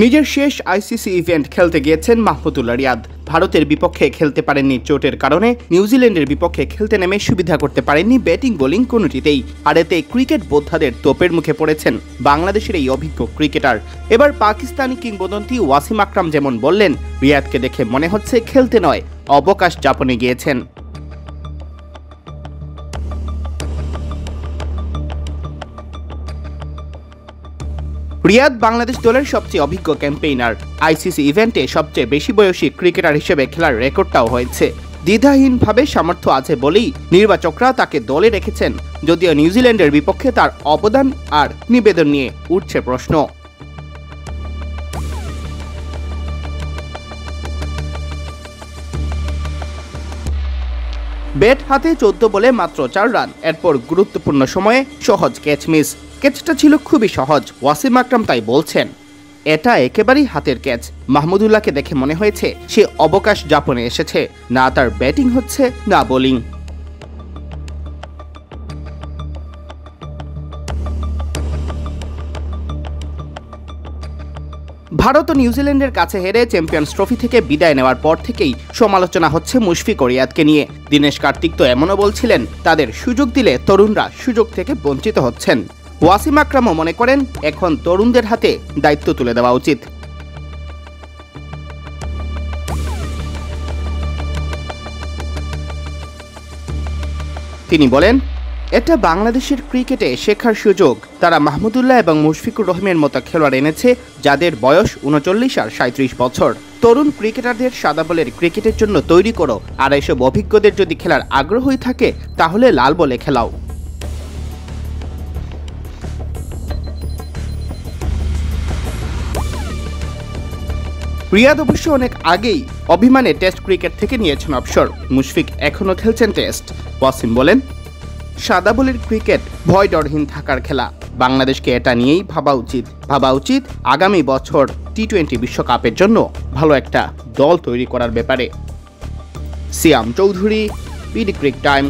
নিজের শেষ ICC event খেলতে গিয়েছেন মাহমুদুল্লাহ রিয়াদ। ভারতের বিপক্ষে খেলতে পারেননি চোটের কারণে। নিউজিল্যান্ডের বিপক্ষে খেলতে নেমে সুবিধা করতে পারেননি ব্যাটিং বোলিং কোনোটিতেই। আর এতে ক্রিকেট বোদ্ধাদের তোপের মুখে পড়েছেন বাংলাদেশের এই অভিজ্ঞ ক্রিকেটার। এবার পাকিস্তানি কিংবদন্তি ওয়াসিম আকরাম যেমন বললেন, রিয়াদকে দেখে মনে হচ্ছে খেলতে নয়, অবকাশ যাপনে গিয়েছেন। রিয়াদ বাংলাদেশ দলের সবচেয়ে অভিজ্ঞ ক্যাম্পেইনার। আইসিসি ইভেন্টে সবচেয়ে বেশি বয়সী ক্রিকেটার হিসেবে খেলার রেকর্ডটাও হয়েছে। দ্বিধাহীনভাবে সামর্থ্য আছে বলেই নির্বাচকরা তাকে দলে রেখেছেন, যদিও নিউজিল্যান্ডের বিপক্ষে তার অবদান আর নিবেদন নিয়ে উঠছে প্রশ্ন। ব্যাট হাতে 14 বলে মাত্র 4 রান। এরপর গুরুত্বপূর্ণ সময়ে সহজ ক্যাচ মিস। ক্যাচটা ছিল খুবই সহজ। ওয়াসিম আকরাম তাই বলছেন, এটা একেবারেই হাতের ক্যাচ। মাহমুদুল্লাহকে দেখে মনে হয়েছে সে অবকাশ যাপনে এসেছে, না তার ব্যাটিং হচ্ছে না বোলিং। ভারত ও নিউজিল্যান্ডের কাছে হেরে চ্যাম্পিয়ন্স ট্রফি থেকে বিদায় নেওয়ার পর থেকেই সমালোচনা হচ্ছে মুশফিক ও রিয়াদকে নিয়ে। দীনেশ কার্তিক তো এমনও বলছিলেন, তাদের সুযোগ দিলে তরুণরা সুযোগ থেকে বঞ্চিত হচ্ছেন। ওয়াসিম আকরামও মনে করেন, এখন তরুণদের হাতে দায়িত্ব তুলে দেওয়া উচিত। তিনি বলেন, এটা বাংলাদেশের ক্রিকেটে শেখার সুযোগ। তারা মাহমুদুল্লাহ এবং মুশফিকুর রহিমের মতো খেলোয়াড় এনেছে, যাদের বয়স 39 আর 37 বছর। তরুণ ক্রিকেটারদের সাদা বলের ক্রিকেটের জন্য তৈরি করো, আর এসব অভিজ্ঞদের যদি খেলার আগ্রহই থাকে তাহলে লাল বলে খেলাও। রিয়াদ অবশ্য অনেক আগেই অভিমানে টেস্ট ক্রিকেট থেকে নিয়েছেন অবসর। মুশফিক এখনও খেলছেন টেস্ট। ওয়াসিম বলেন, সাদা বলের ক্রিকেট ভয় ডরহীন থাকার খেলা। বাংলাদেশকে এটা নিয়েই ভাবা উচিত আগামী বছর টি-20 বিশ্বকাপের জন্য ভালো একটা দল তৈরি করার ব্যাপারে। সিয়াম চৌধুরী, বিডি ক্রিক টাইম।